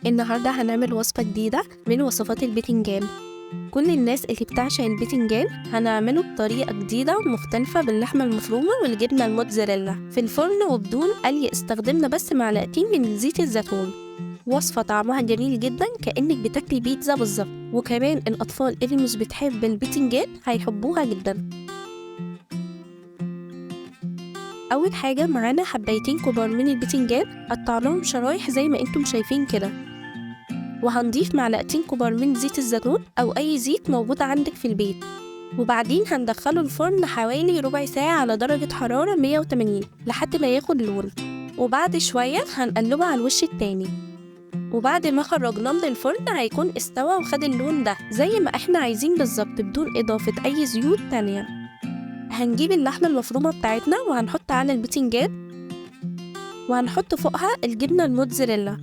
النهاردة هنعمل وصفة جديدة من وصفات البتنجان. كل الناس اللي بتعشق البتنجان هنعمله بطريقة جديدة مختلفة باللحمة المفرومة والجبنة الموتزاريلا في الفرن وبدون قلي. استخدمنا بس معلقتين من زيت الزيتون. وصفة طعمها جميل جدا كأنك بتاكلي بيتزا بالظبط، وكمان الأطفال اللي مش بتحب البتنجان هيحبوها جدا. أول حاجة معانا حبايتين كبار من البتنجان قطعناهم شرايح زي ما انتم شايفين كده، وهنضيف معلقتين كبار من زيت الزيتون أو أي زيت موجود عندك في البيت، وبعدين هندخله الفرن حوالي ربع ساعة على درجة حرارة 180 لحد ما ياخد لون، وبعد شوية هنقلبه على الوش التاني. وبعد ما خرجناه من الفرن هيكون استوى وخد اللون ده زي ما احنا عايزين بالظبط بدون إضافة أي زيوت تانية. هنجيب اللحمة المفرومة بتاعتنا وهنحط على البتنجان، وهنحط فوقها الجبنة الموتزاريلا،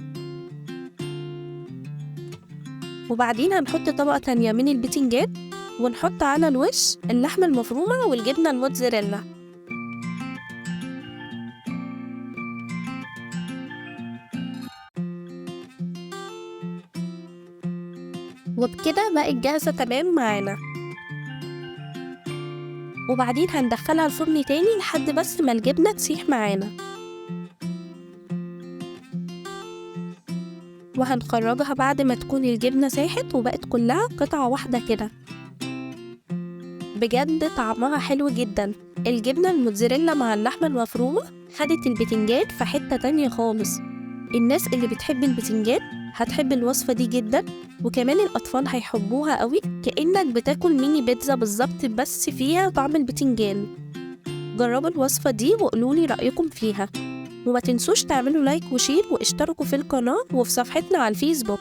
وبعدين هنحط طبقة تانية من البتنجان ونحط على الوش اللحمة المفرومة والجبنة الموتزاريلا. وبكده بقت جاهزة تمام معانا، وبعدين هندخلها الفرن تاني لحد بس ما الجبنة تسيح معانا، وهنخرجها بعد ما تكون الجبنة ساحت وبقت كلها قطعة واحدة كده. بجد طعمها حلو جدا. الجبنة الموتزاريلا مع اللحمة المفرومة خدت البتنجان في حتة تانية خالص. الناس اللي بتحب البتنجان هتحب الوصفة دي جدا، وكمان الأطفال هيحبوها قوي كأنك بتاكل ميني بيتزا بالظبط بس فيها طعم البتنجان. جربوا الوصفة دي وقولولي رأيكم فيها، وما تنسوش تعملوا لايك وشير واشتركوا في القناة وفي صفحتنا على الفيسبوك.